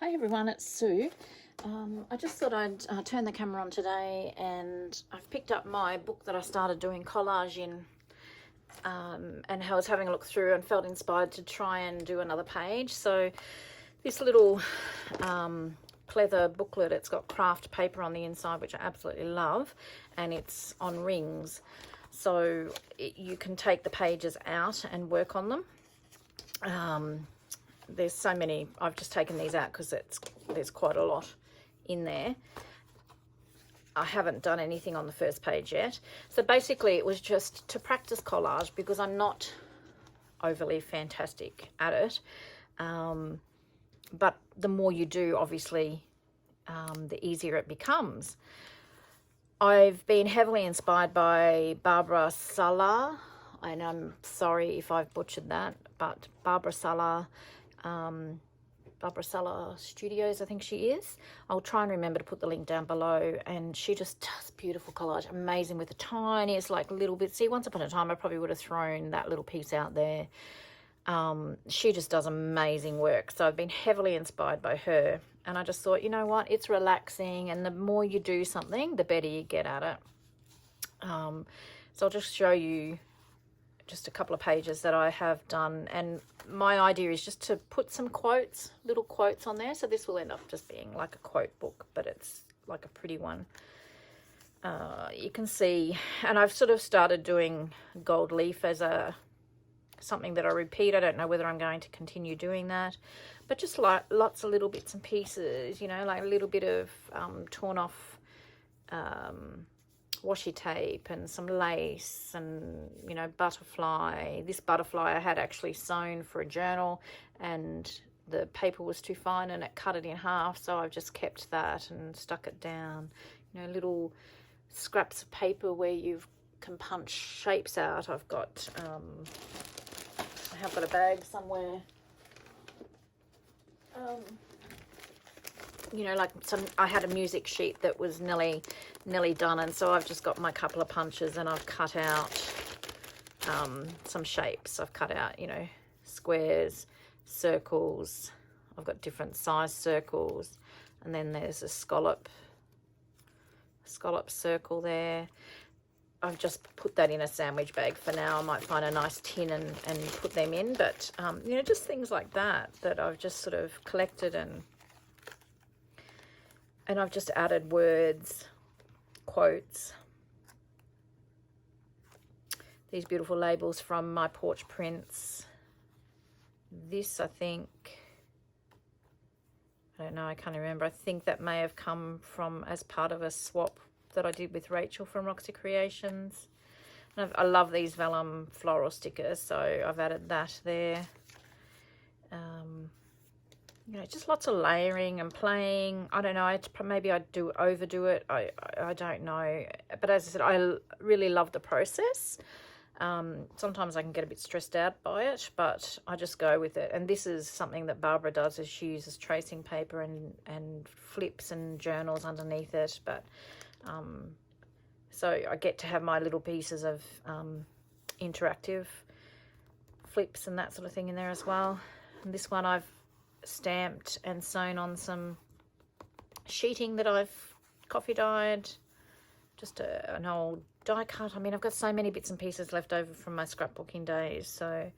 Hi everyone, it's Sue. I just thought I'd turn the camera on today, and I've picked up my book that I started doing collage in, and I was having a look through and felt inspired to try and do another page. So this little pleather booklet, it's got craft paper on the inside, which I absolutely love, and it's on rings. So you can take the pages out and work on them. There's so many. I've just taken these out because there's quite a lot in there. I haven't done anything on the first page yet. So basically it was just to practice collage because I'm not overly fantastic at it. But the more you do, obviously, the easier it becomes. I've been heavily inspired by Barbara Sala, and I'm sorry if I've butchered that, but Barbara Sala Studios, I think she is. I'll try and remember to put the link down below, and she just does beautiful collage, amazing, with the tiniest like little bit. See, once upon a time I probably would have thrown that little piece out there. She just does amazing work, so I've been heavily inspired by her, and I just thought, you know what, it's relaxing, and the more you do something, the better you get at it. So I'll just show you just a couple of pages that I have done, and my idea is just to put some quotes, little quotes on there. So this will end up just being like a quote book, but it's like a pretty one. You can see, and I've sort of started doing gold leaf as something that I repeat. I don't know whether I'm going to continue doing that, but just like lots of little bits and pieces, you know, like a little bit of torn off washi tape and some lace and, you know, butterfly. This butterfly I had actually sewn for a journal, and the paper was too fine and it cut it in half, so I've just kept that and stuck it down. You know, little scraps of paper where you can punch shapes out. I've got I have got a bag somewhere. You know, like I had a music sheet that was nearly done, and so I've just got my couple of punches and I've cut out some shapes. I've cut out, you know, squares, circles. I've got different size circles, and then there's a scallop circle there. I've just put that in a sandwich bag for now. I might find a nice tin and put them in, but you know, just things like that I've just sort of collected, and I've just added words, quotes. These beautiful labels from My Porch Prints. This, I think, I don't know, I can't remember. I think that may have come from as part of a swap that I did with Rachel from Roxy Creations. And I love these vellum floral stickers, so I've added that there. You know, just lots of layering and playing. I don't know, maybe I do overdo it. I don't know. But as I said, I really love the process. Sometimes I can get a bit stressed out by it, but I just go with it. And this is something that Barbara does, is she uses tracing paper and flips and journals underneath it. But so I get to have my little pieces of interactive flips and that sort of thing in there as well. And this one I've stamped and sewn on some sheeting that I've coffee dyed, just an old die cut. I mean, I've got so many bits and pieces left over from my scrapbooking days, so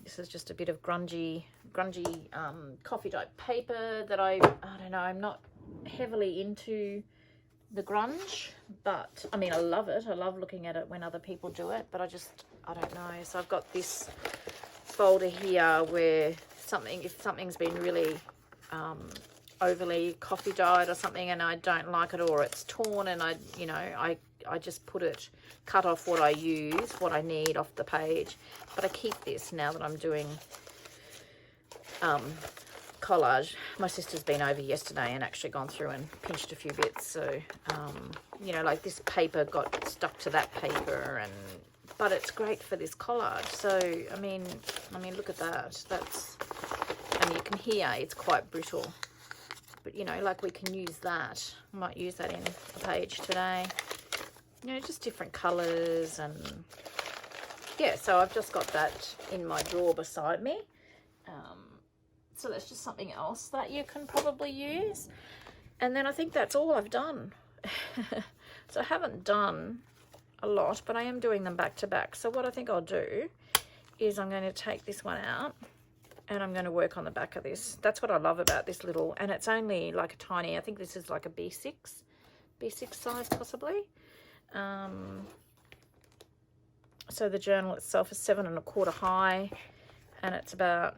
this is just a bit of grungy coffee dyed paper that I don't know, I'm not heavily into the grunge, but I mean, I love it. I love looking at it when other people do it, but I don't know. So I've got this folder here where if something's been really overly coffee dyed or something and I don't like it, or it's torn, and I just cut off what I use, what I need off the page. But I keep this now that I'm doing collage. My sister's been over yesterday and actually gone through and pinched a few bits, so you know, like this paper got stuck to that paper, but it's great for this collage. So I mean look at that. And you can hear it's quite brittle, but you know, like we can use that. I might use that in a page today. You know, just different colors, and yeah, so I've just got that in my drawer beside me. So that's just something else that you can probably use. And then I think that's all I've done. So I haven't done a lot, but I am doing them back to back. So what I think I'll do is I'm going to take this one out and I'm going to work on the back of this. That's what I love about this little, and it's only like a tiny, I think this is like a B6 size possibly. So the journal itself is 7 1/4 high, and it's about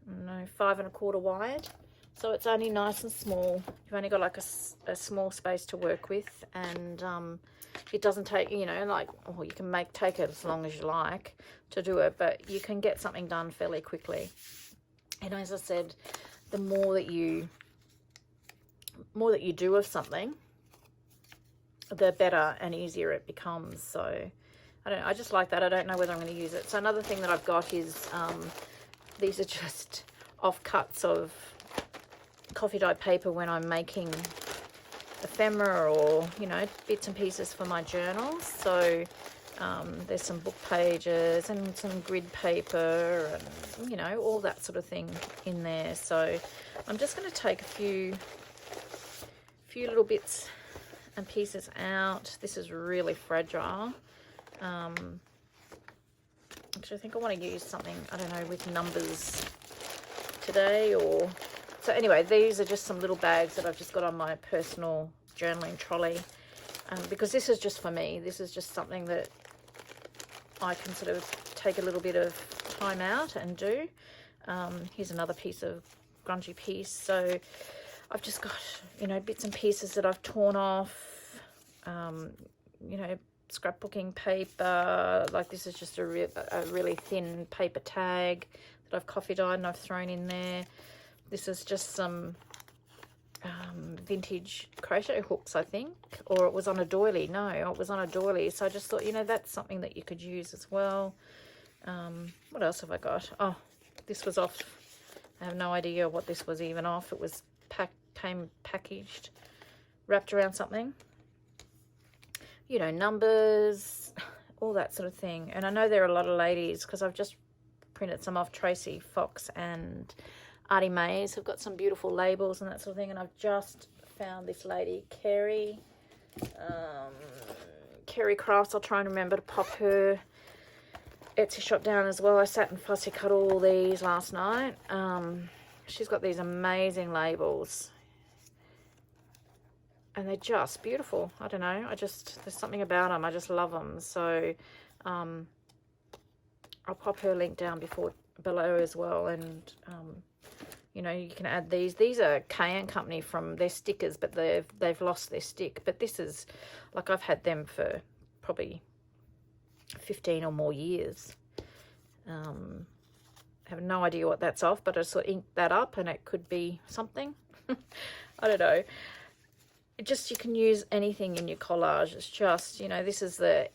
5 1/4 wide. So it's only nice and small. You've only got like a small space to work with, and it doesn't take, you know, like, well, you can take it as long as you like to do it, but you can get something done fairly quickly. And as I said, the more that you do of something, the better and easier it becomes. So I just like that. I don't know whether I'm going to use it. So another thing that I've got is these are just offcuts of coffee dye paper when I'm making ephemera or, you know, bits and pieces for my journals. So there's some book pages and some grid paper and, you know, all that sort of thing in there. So I'm just going to take a few little bits and pieces out. This is really fragile. Actually, I think I want to use something, I don't know, with numbers today. Or so anyway, these are just some little bags that I've just got on my personal journaling trolley, because this is just for me. This is just something that I can sort of take a little bit of time out and do. Here's another piece of grungy piece. So I've just got, you know, bits and pieces that I've torn off, you know, scrapbooking paper. Like this is just a really thin paper tag that I've coffee dyed and I've thrown in there. This is just some vintage crochet hooks, I think, or it was on a doily. No, it was on a doily. So I just thought, you know, that's something that you could use as well. What else have I got? Oh, this was off. I have no idea what this was even off. It was came packaged, wrapped around something. You know, numbers, all that sort of thing. And I know there are a lot of ladies, because I've just printed some off. Tracy Fox and Artie Mays have got some beautiful labels and that sort of thing. And I've just found this lady, Kerry Crafts. I'll try and remember to pop her Etsy shop down as well. I sat and fussy cut all these last night. She's got these amazing labels. And they're just beautiful. I don't know. There's something about them. I just love them. So I'll pop her link down below as well. And, you know, you can add these. These are K&N Company from their stickers, but they've lost their stick. But this is, like, I've had them for probably 15 or more years. I have no idea what that's off, but I sort of inked that up and it could be something. I don't know. You can use anything in your collage. It's just, you know, this is the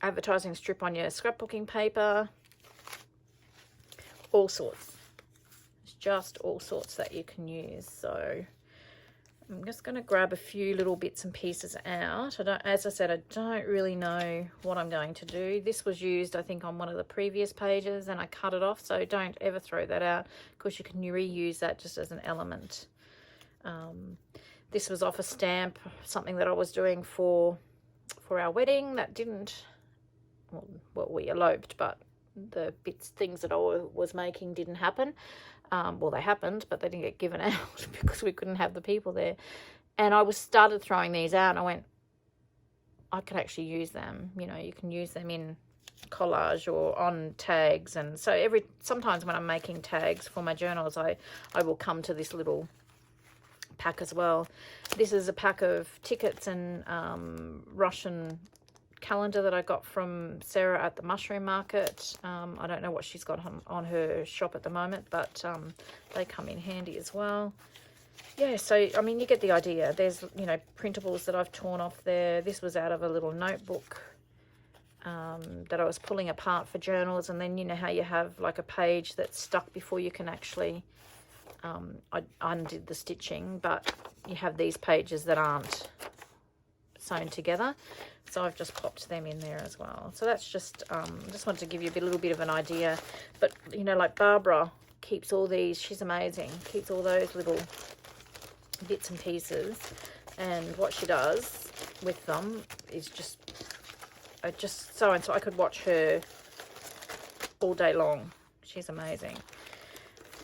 advertising strip on your scrapbooking paper. All sorts. It's just all sorts that you can use. So I'm just going to grab a few little bits and pieces out. As I said, I don't really know what I'm going to do. This was used, I think, on one of the previous pages, and I cut it off. So don't ever throw that out, because you can reuse that just as an element. This was off a stamp, something that I was doing for our wedding that didn't, well, we eloped, but the things that I was making didn't happen. Well, they happened, but they didn't get given out because we couldn't have the people there. And I started throwing these out, and I went, I could actually use them. You know, you can use them in collage or on tags. And so sometimes when I'm making tags for my journals, I will come to this little pack as well. This is a pack of tickets and Russian calendar that I got from Sarah at the mushroom market. I don't know what she's got on her shop at the moment, but they come in handy as well. Yeah, so I mean, you get the idea. There's, you know, printables that I've torn off there. This was out of a little notebook that I was pulling apart for journals, and then you know how you have like a page that's stuck before you can actually I undid the stitching, but you have these pages that aren't sewn together, so I've just popped them in there as well. So that's just just wanted to give you a little bit of an idea. But you know, like Barbara keeps all these, she's amazing, keeps all those little bits and pieces, and what she does with them is just so and so. I could watch her all day long. She's amazing.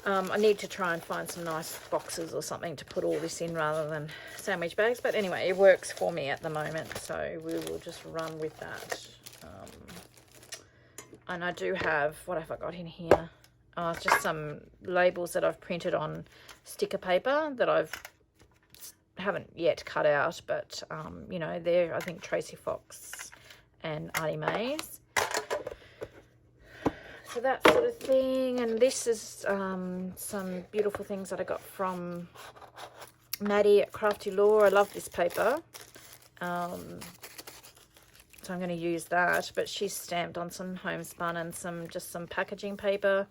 I need to try and find some nice boxes or something to put all this in rather than sandwich bags, but anyway, it works for me at the moment, so we will just run with that. And I do have, what have I got in here? Just some labels that I've printed on sticker paper that haven't yet cut out, but you know, they're, I think, Tracy Fox and Artie Mays. So that sort of thing. And this is some beautiful things that I got from Maddie at Crafty Law. I love this paper. So I'm going to use that, but she's stamped on some homespun and just some packaging paper.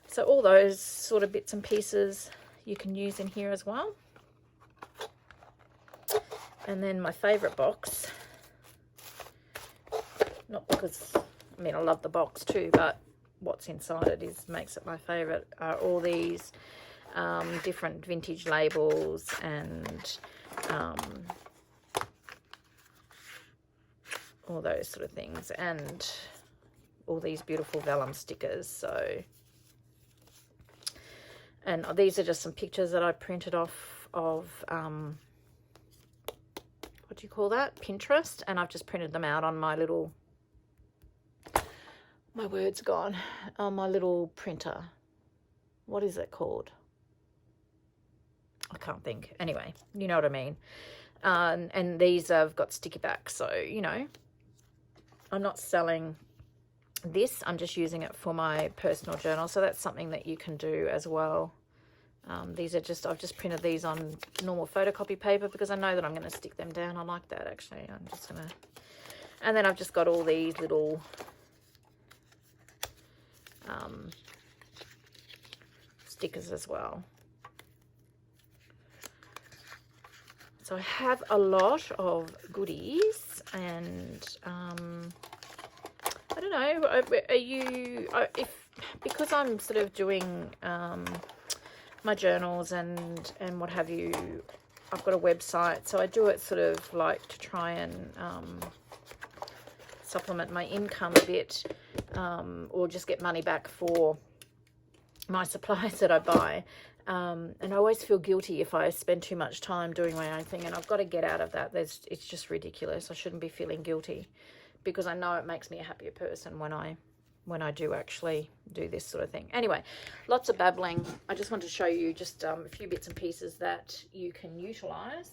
So all those sort of bits and pieces you can use in here as well. And then my favourite box, not because, I mean, I love the box too, but what's inside it makes it my favourite, are all these different vintage labels and all those sort of things, and all these beautiful vellum stickers. So, and these are just some pictures that I printed off of what do you call that, Pinterest, and I've just printed them out on my little, my word's gone, on my little printer. What is it called? I can't think. Anyway, you know what I mean. And these have got sticky backs, so you know, I'm not selling this, I'm just using it for my personal journal, so that's something that you can do as well. These are just, I've just printed these on normal photocopy paper because I know that I'm going to stick them down. I like that, actually. I'm just going to, and then I've just got all these little stickers as well. So I have a lot of goodies, and I don't know, are you, because I'm sort of doing my journals and what have you, I've got a website, so I do it sort of like to try and supplement my income a bit, or just get money back for my supplies that I buy. And I always feel guilty if I spend too much time doing my own thing, and I've got to get out of that. It's just ridiculous. I shouldn't be feeling guilty, because I know it makes me a happier person when I do actually do this sort of thing. Anyway, lots of babbling. I just want to show you just a few bits and pieces that you can utilize.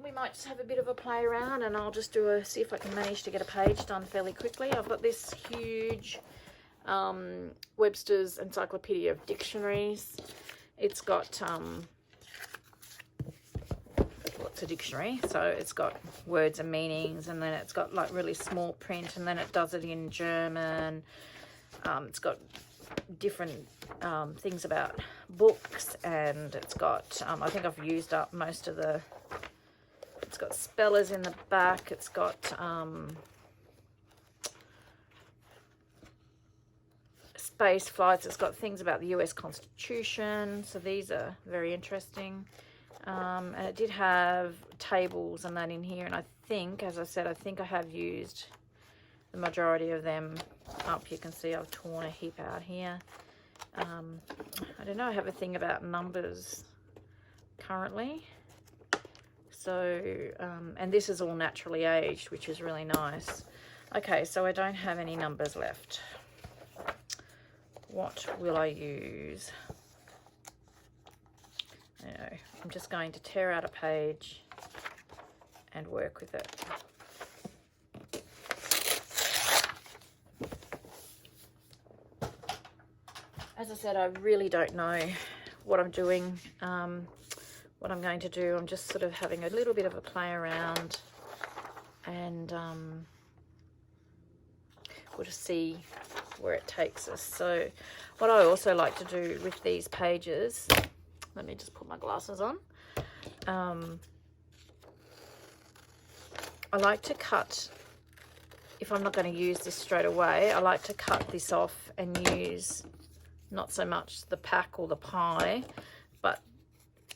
We might just have a bit of a play around, and I'll just see if I can manage to get a page done fairly quickly. I've got this huge Webster's Encyclopedia of Dictionaries. It's got what's a dictionary? So it's got words and meanings, and then it's got like really small print, and then it does it in German. It's got different things about books, and it's got I think I've used up most of the, it's got spellers in the back, it's got space flights, it's got things about the US Constitution, so these are very interesting. And it did have tables and that in here, and I think, as I said, I think I have used the majority of them up. You can see I've torn a heap out here. I don't know, I have a thing about numbers currently. So, and this is all naturally aged, which is really nice. Okay, so I don't have any numbers left. What will I use? I know, I'm just going to tear out a page and work with it. As I said, I really don't know what I'm doing, what I'm going to do. I'm just sort of having a little bit of a play around, and we'll just see where it takes us. So what I also like to do with these pages, let me just put my glasses on. I like to cut, if I'm not going to use this straight away, I like to cut this off and use not so much the pack or the pie, but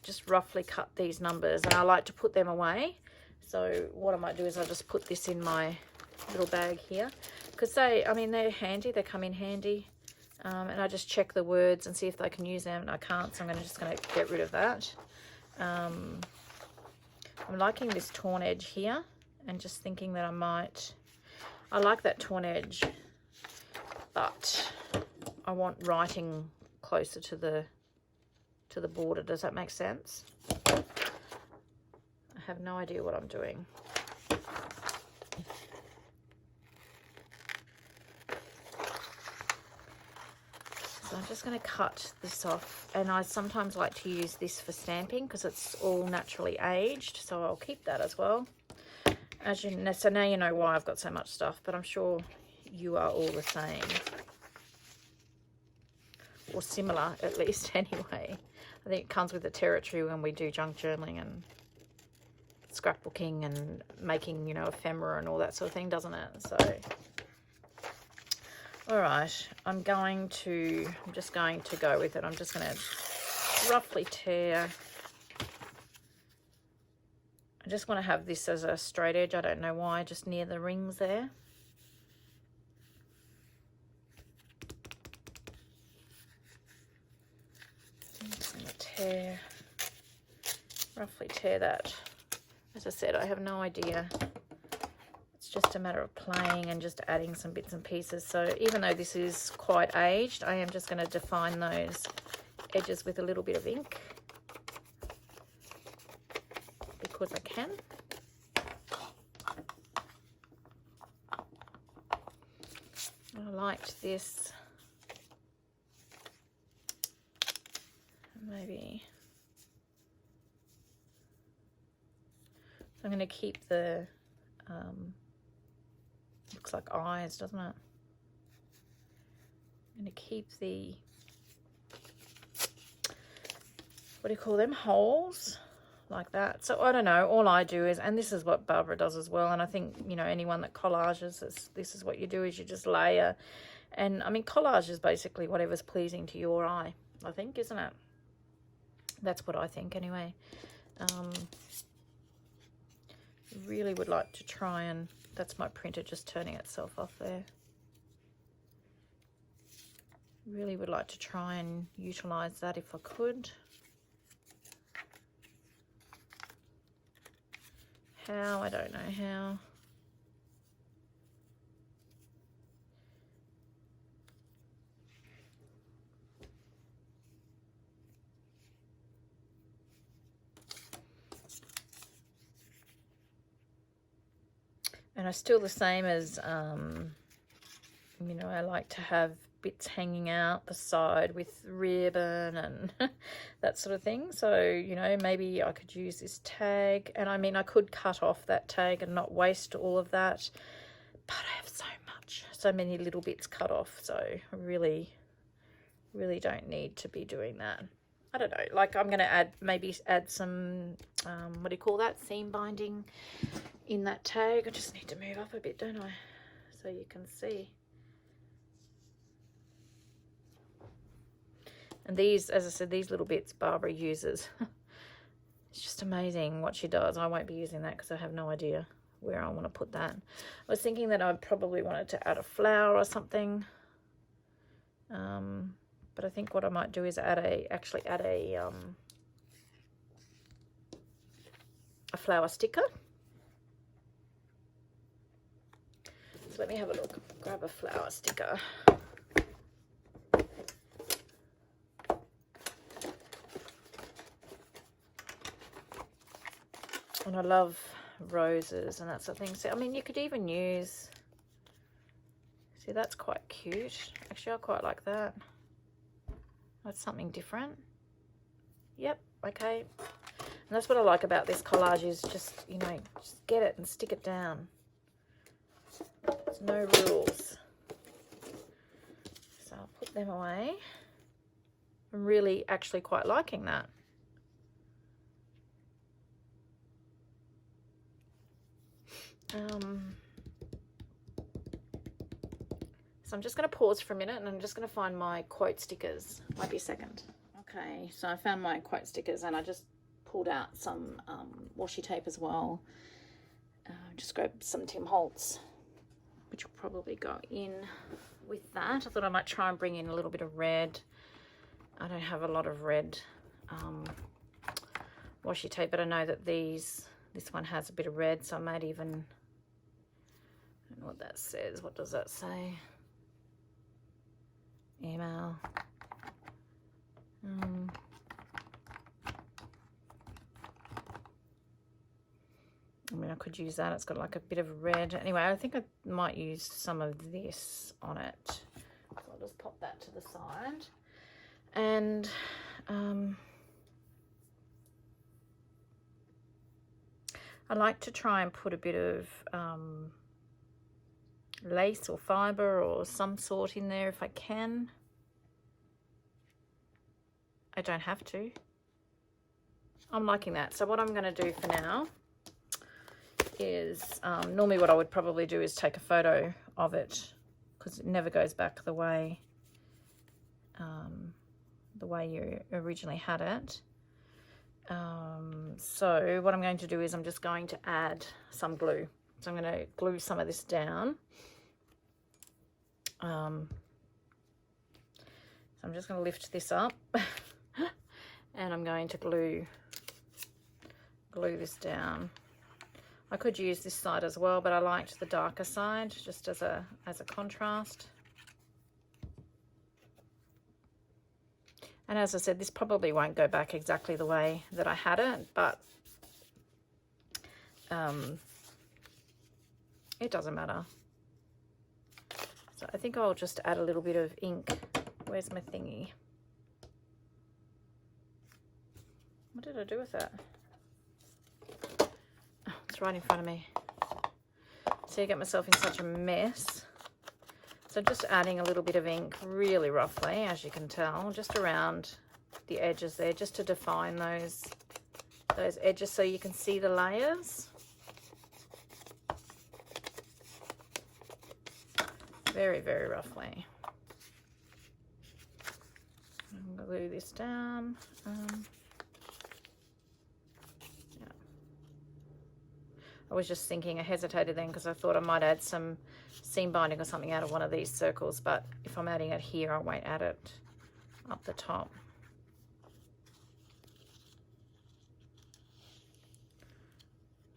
just roughly cut these numbers, and I like to put them away. So what I might do is I'll just put this in my little bag here, because I mean, they're handy, they come in handy, and I just check the words and see if they can use them, and I can't, so I'm just going to get rid of that. I'm liking this torn edge here, and just thinking that I like that torn edge, but I want writing closer to the border. Does that make sense? I have no idea what I'm doing. So I'm just going to cut this off, and I sometimes like to use this for stamping because it's all naturally aged, so I'll keep that as well. As you know, so now you know why I've got so much stuff, but I'm sure you are all the same, or similar at least anyway. I think it comes with the territory when we do junk journaling and scrapbooking and making, you know, ephemera and all that sort of thing, doesn't it? So, all right, I'm just going to go with it. I'm just going to roughly tear. I just want to have this as a straight edge. I don't know why, just near the rings there. I'm just going to roughly tear that. As I said, I have no idea. It's just a matter of playing and just adding some bits and pieces. So even though this is quite aged, I am just going to define those edges with a little bit of ink, because I can. I liked this. Maybe. So I'm going to keep the, looks like eyes, doesn't it? I'm going to keep the, what do you call them, holes, like that. So I don't know, all I do is, and this is what Barbara does as well, and I think, you know, anyone that collages, this is what you do, is you just layer. And I mean, collage is basically whatever's pleasing to your eye, I think, isn't it? That's what I think anyway. Really would like to try and, that's my printer just turning itself off there. Really would like to try and utilize that if I could. How? I don't know how. And I'm still the same as, you know, I like to have bits hanging out the side with ribbon and that sort of thing. So, you know, maybe I could use this tag. And I mean, I could cut off that tag and not waste all of that. But I have so many little bits cut off. So I really don't need to be doing that. I don't know, like I'm going to maybe add some, what do you call that, seam binding in that tag. I just need to move up a bit, don't I, so you can see. And these, as I said, these little bits Barbara uses. It's just amazing what she does. I won't be using that because I have no idea where I want to put that. I was thinking that I probably wanted to add a flower or something. But I think what I might do is actually add a flower sticker. So let me have a look. Grab a flower sticker. And I love roses and that sort of thing. So I mean, you could even use, see, that's quite cute. Actually, I quite like that. That's something different. Yep, okay. And that's what I like about this collage, is just, you know, just get it and stick it down. There's no rules. So I'll put them away. I'm really actually quite liking that. So I'm just going to pause for a minute and I'm just going to find my quote stickers. Might be a second. Okay, so I found my quote stickers and I just pulled out some washi tape as well. Just grabbed some Tim Holtz, which will probably go in with that. I thought I might try and bring in a little bit of red. I don't have a lot of red washi tape, but I know that this one has a bit of red, so I might even, I don't know what that says. What does that say? Email. I mean, I could use that. It's got like a bit of red. Anyway, I think I might use some of this on it. So I'll just pop that to the side. And I like to try and put a bit of lace or fibre or some sort in there if I can. I don't have to. I'm liking that. So what I'm going to do for now is normally what I would probably do is take a photo of it, because it never goes back the way you originally had it. So what I'm going to do is I'm just going to add some glue. So I'm going to glue some of this down. So I'm just going to lift this up and I'm going to glue this down. I could use this side as well, but I liked the darker side just as a contrast. And as I said, this probably won't go back exactly the way that I had it, but it doesn't matter. So I think I'll just add a little bit of ink. Where's my thingy? What did I do with that? Oh, it's right in front of me. So you get myself in such a mess. So just adding a little bit of ink really roughly, as you can tell, just around the edges there, just to define those edges so you can see the layers. Very, very roughly. I'm going to glue this down. Yeah. I was just thinking, I hesitated then because I thought I might add some seam binding or something out of one of these circles, but if I'm adding it here, I won't add it up the top.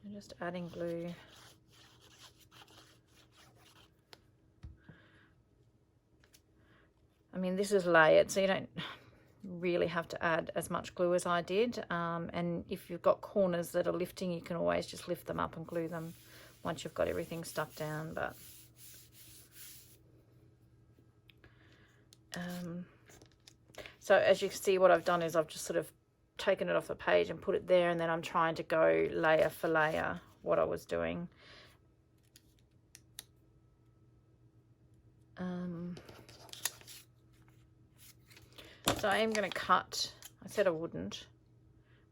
I'm just adding glue. I mean, this is layered, so you don't really have to add as much glue as I did. And if you've got corners that are lifting, you can always just lift them up and glue them once you've got everything stuck down. But so as you can see, what I've done is I've just sort of taken it off the page and put it there, and then I'm trying to go layer for layer what I was doing. So I am going to cut, I said I wouldn't,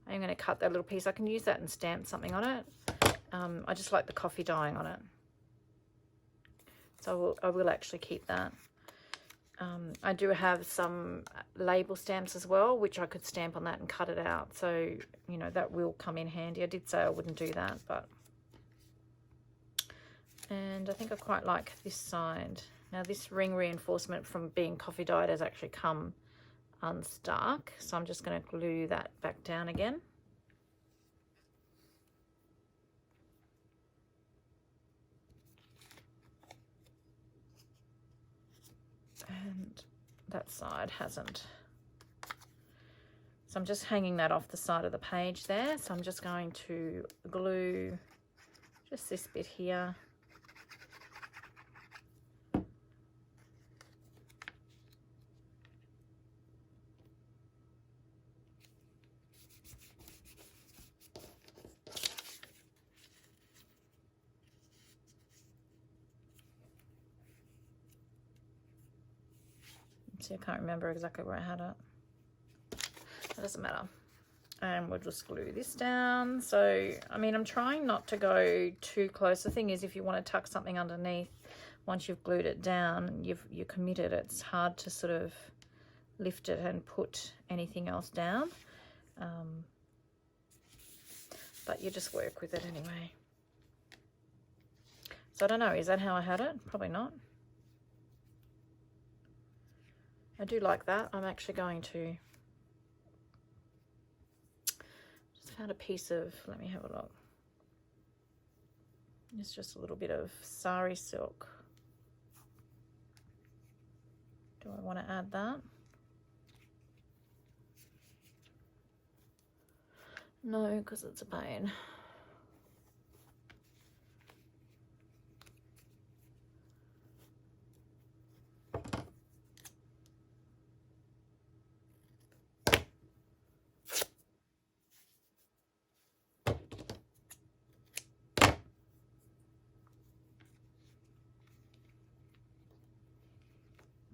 I am going to cut that little piece. I can use that and stamp something on it. I just like the coffee dyeing on it. So I will actually keep that. I do have some label stamps as well, which I could stamp on that and cut it out. So, you know, that will come in handy. I did say I wouldn't do that, but... And I think I quite like this side. Now this ring reinforcement from being coffee dyed has actually come unstuck, so I'm just going to glue that back down again. And that side hasn't. So I'm just hanging that off the side of the page there. So I'm just going to glue just this bit here. See, I can't remember exactly where I had it. It doesn't matter. And we'll just glue this down. So, I mean, I'm trying not to go too close. The thing is, if you want to tuck something underneath once you've glued it down, you're committed. It's hard to sort of lift it and put anything else down. But you just work with it anyway. So I don't know, is that how I had it? Probably not. I do like that. I'm actually going to, just found a piece of, let me have a look. It's just a little bit of sari silk. Do I want to add that? No, because it's a pain.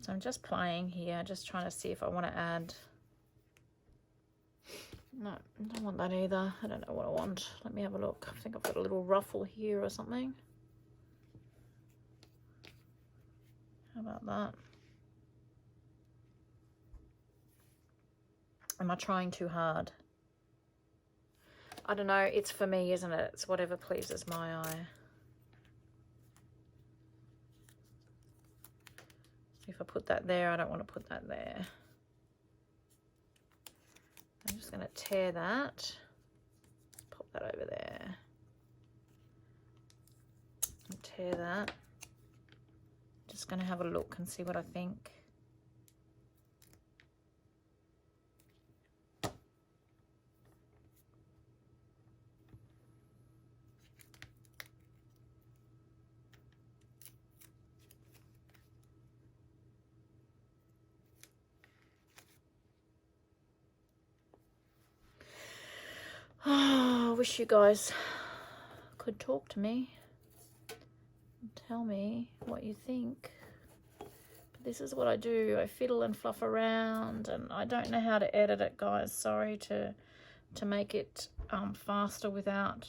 So I'm just playing here, just trying to see if I want to add. No, I don't want that either. I don't know what I want. Let me have a look. I think I've got a little ruffle here or something. How about that? Am I trying too hard? I don't know. It's for me, isn't it? It's whatever pleases my eye. If I put that there, I don't want to put that there. I'm just going to tear that. Pop that over there. And tear that. Just going to have a look and see what I think. Oh, I wish you guys could talk to me and tell me what you think. But this is what I do. I fiddle and fluff around, and I don't know how to edit it, guys. Sorry to make it faster without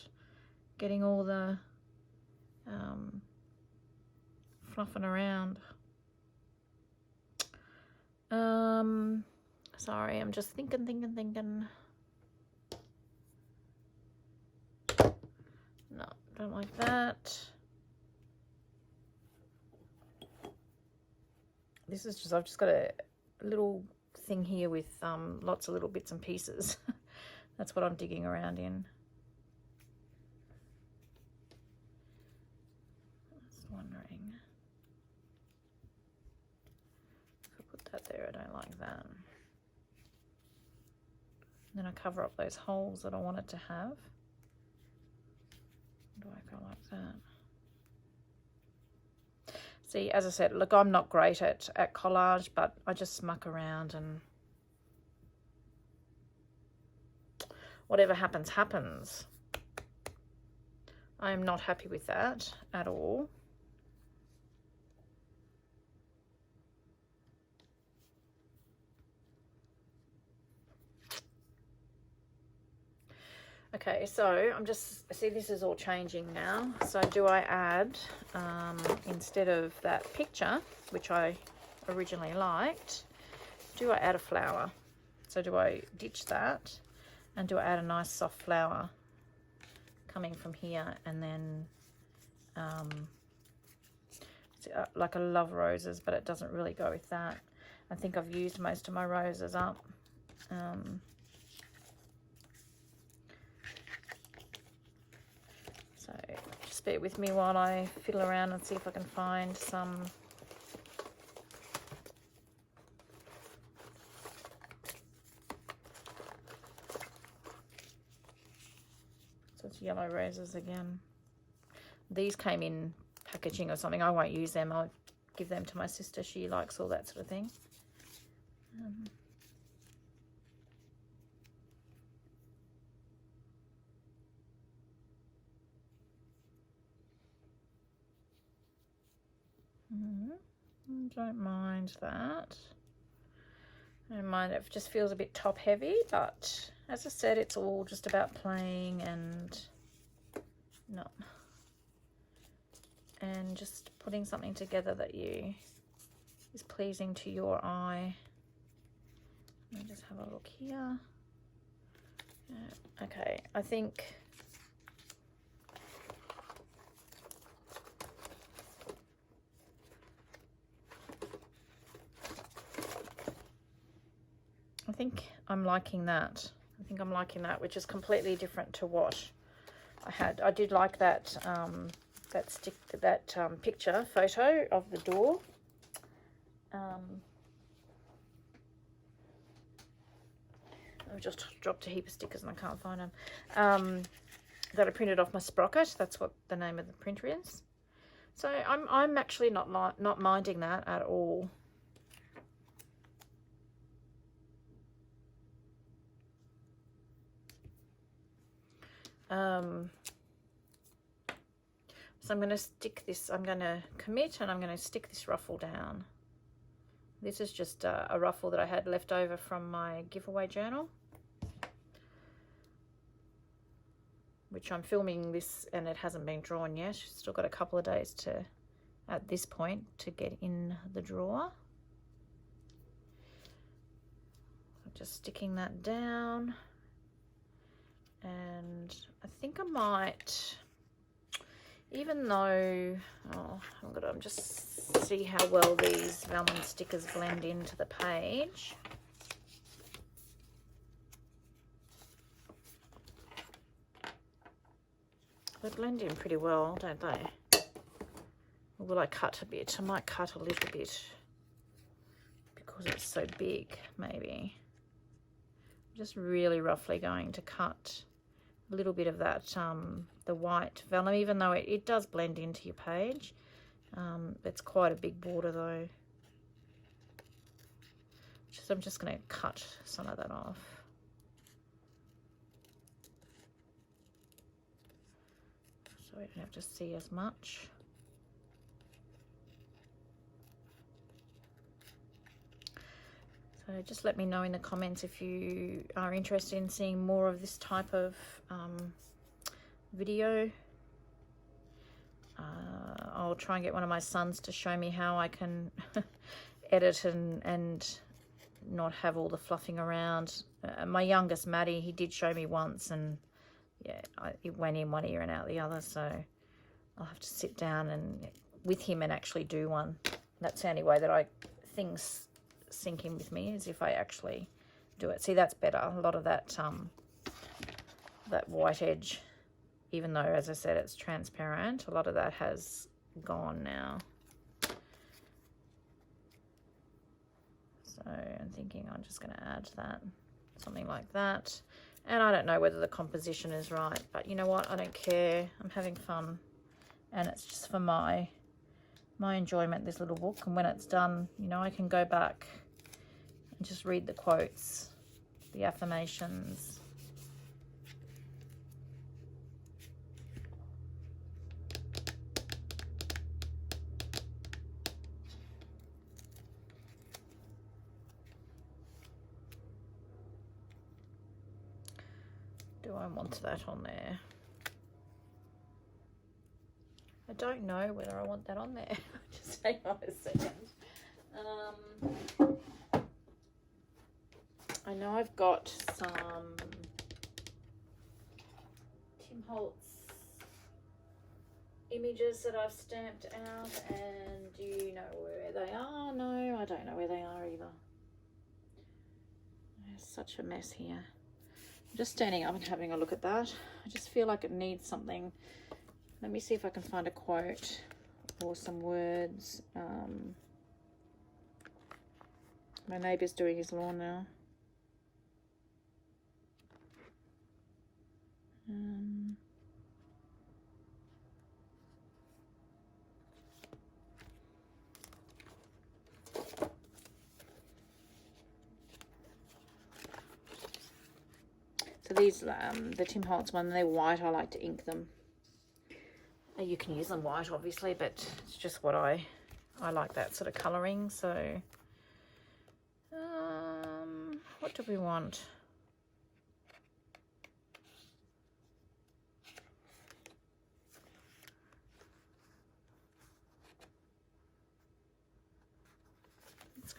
getting all the fluffing around. Sorry, I'm just thinking. No, don't like that. This is just, I've just got a little thing here with lots of little bits and pieces. That's what I'm digging around in. Just wondering. If I put that there, I don't like that. Then I cover up those holes that I want it to have. Do I go like that? See, as I said, look, I'm not great at collage, but I just muck around and whatever happens, happens. I am not happy with that at all. Okay, so I'm just, see, this is all changing now. So do I add, instead of that picture, which I originally liked, do I add a flower? So do I ditch that and do I add a nice soft flower coming from here, and then like I love roses, but it doesn't really go with that. I think I've used most of my roses up. So just bear with me while I fiddle around and see if I can find some. So it's yellow roses again. These came in packaging or something. I won't use them. I'll give them to my sister. She likes all that sort of thing. Don't mind that. I don't mind, it just feels a bit top heavy, but as I said, it's all just about playing and and just putting something together that is pleasing to your eye. Let me just have a look here. Okay, I think I'm liking that. I think I'm liking that, which is completely different to what I had. I did like that picture photo of the door. I've just dropped a heap of stickers and I can't find them. That I printed off my sprocket. That's what the name of the printer is. So I'm actually not minding that at all. So I'm going to stick this. I'm going to commit and I'm going to stick this ruffle down. This is just a ruffle that I had left over from my giveaway journal, which I'm filming this and it hasn't been drawn yet. Still got a couple of days at this point to get in the drawer. I'm just sticking that down, and I think I might, even though, I'm just see how well these vellum stickers blend into the page. They blend in pretty well, don't they? Or will I cut a bit? I might cut a little bit because it's so big, maybe. I'm just really roughly going to cut a little bit of that, the white vellum, even though it does blend into your page. It's quite a big border though. So I'm just going to cut some of that off. So we don't have to see as much. So just let me know in the comments if you are interested in seeing more of this type of video. I'll try and get one of my sons to show me how I can edit and not have all the fluffing around. My youngest, Maddie, he did show me once, and yeah, it went in one ear and out the other, so I'll have to sit down and with him and actually do one. That's the only way that things sink in with me, is if I actually do it. See, that's better. A lot of that that white edge, even though, as I said, it's transparent, a lot of that has gone now. So I'm thinking I'm just going to add that, something like that. And I don't know whether the composition is right, but you know what? I don't care. I'm having fun, and it's just for my enjoyment, this little book. And when it's done, you know, I can go back and just read the quotes, the affirmations. Do I want that on there? I don't know whether I want that on there. Just hang on a second. I know I've got some Tim Holtz images that I've stamped out, and do you know where they are? No, I don't know where they are either. There's such a mess here. I'm just standing up and having a look at that. I just feel like it needs something. Let me see if I can find a quote or some words. My neighbour's doing his lawn now. So these, the Tim Holtz one, they're white. I like to ink them. You can use them white, obviously, but it's just what I like, that sort of colouring. So, what do we want?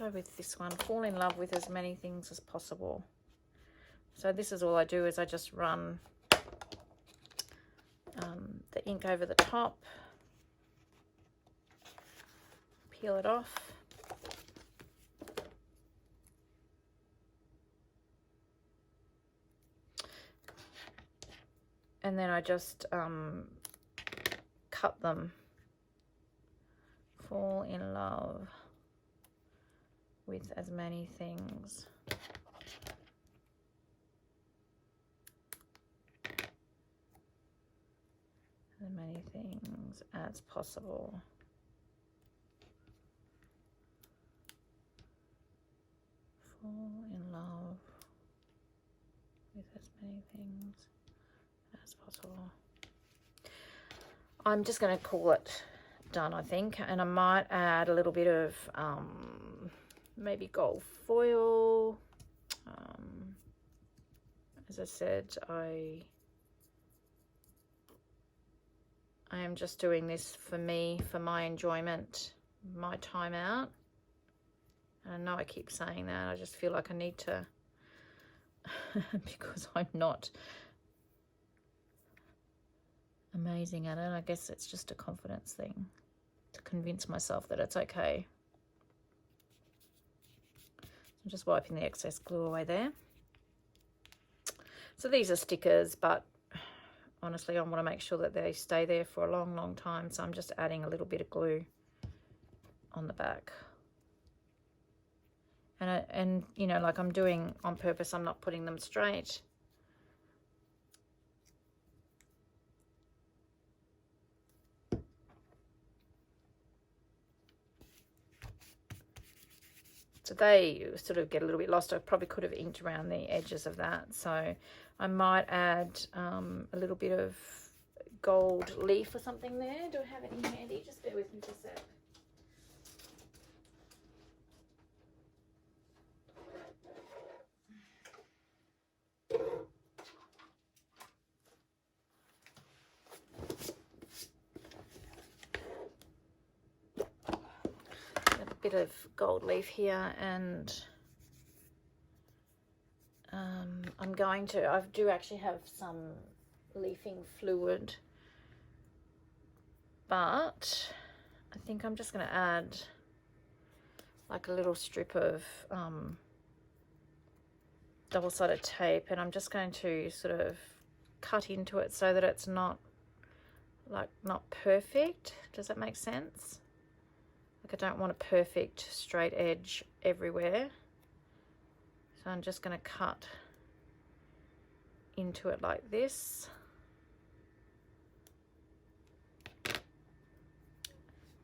go with this one. Fall in love with as many things as possible. So this is all I do, is I just run the ink over the top, peel it off, and then I just cut them. Fall in love with as many things as possible. Fall in love with as many things as possible. I'm just going to call it done, I think, and I might add a little bit of maybe gold foil. As I said, I am just doing this for me, for my enjoyment, my time out. And I know I keep saying that, I just feel like I need to because I'm not amazing at it. I guess it's just a confidence thing, to convince myself that it's okay. I'm just wiping the excess glue away there. So these are stickers, but honestly I want to make sure that they stay there for a long, long time. So I'm just adding a little bit of glue on the back. And you know, like I'm doing on purpose, I'm not putting them straight. So they sort of get a little bit lost. I probably could have inked around the edges of that. So I might add a little bit of gold leaf or something there. Do I have any handy? Just bear with me for a sec. Bit of gold leaf here, and I do actually have some leafing fluid, but I think I'm just going to add like a little strip of double-sided tape, and I'm just going to sort of cut into it so that it's not perfect. Does that make sense? Like I don't want a perfect straight edge everywhere. So I'm just going to cut into it like this.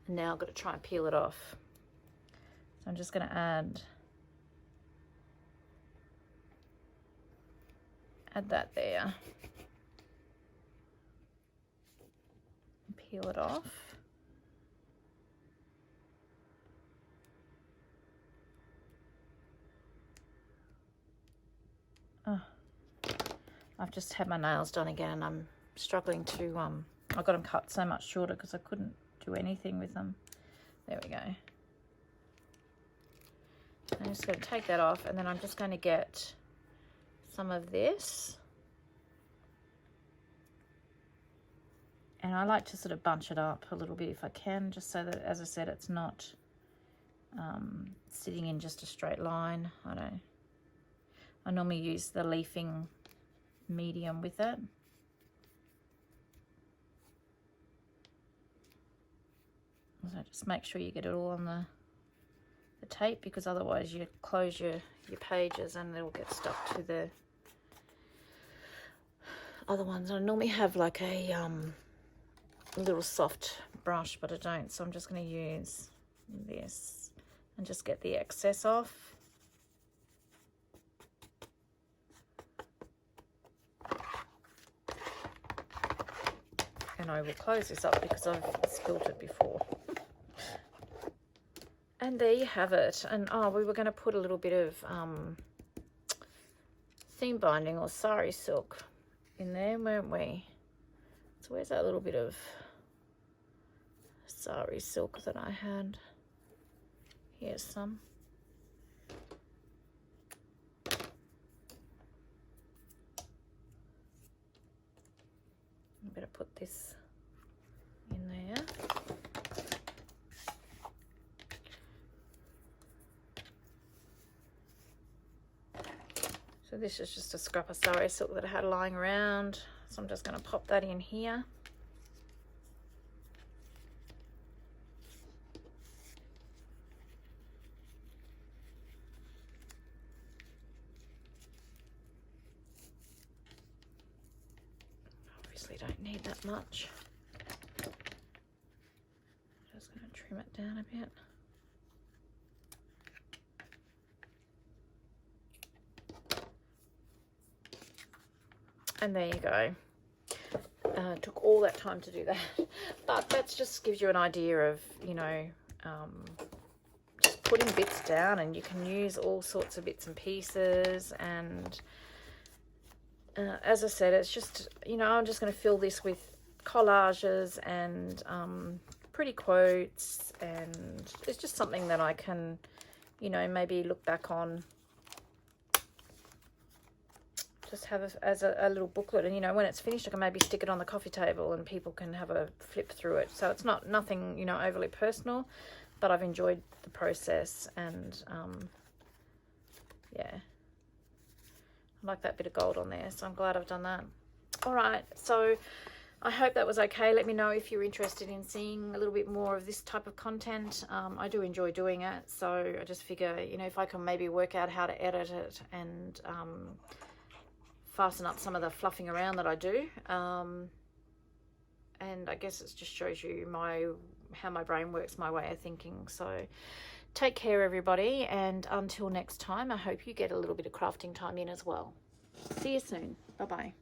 And now I've got to try and peel it off. So I'm just going to add that there. And peel it off. I've just had my nails done again, and I'm struggling to, I got them cut so much shorter because I couldn't do anything with them. There we go. I'm just going to take that off, and then I'm just going to get some of this. And I like to sort of bunch it up a little bit if I can, just so that, as I said, it's not sitting in just a straight line. I normally use the leafing medium with it. So just make sure you get it all on the tape, because otherwise you close your pages and it'll get stuck to the other ones. I normally have like a little soft brush, but I don't, so I'm just going to use this and just get the excess off. And I will close this up because I've spilt it before. And there you have it. And we were going to put a little bit of seam binding or sari silk in there, weren't we? So where's that little bit of sari silk that I had? Here's some. I better put this in there. So this is just a scrap of sari silk that I had lying around. So I'm just going to pop that in here. Obviously don't need that much. Just going to trim it down a bit. And there you go. Took all that time to do that, but that just gives you an idea of, you know, just putting bits down, and you can use all sorts of bits and pieces. And as I said, it's just, you know, I'm just going to fill this with collages and pretty quotes, and it's just something that I can, you know, maybe look back on, just have as a little booklet, and you know, when it's finished I can maybe stick it on the coffee table and people can have a flip through it. So it's nothing, you know, overly personal, but I've enjoyed the process. And yeah, I like that bit of gold on there, so I'm glad I've done that. All right, so I hope that was okay. Let me know if you're interested in seeing a little bit more of this type of content. I do enjoy doing it, so I just figure, you know, if I can maybe work out how to edit it and fasten up some of the fluffing around that I do, and I guess it just shows you how my brain works, my way of thinking. So take care, everybody, and until next time, I hope you get a little bit of crafting time in as well. See you soon. Bye bye.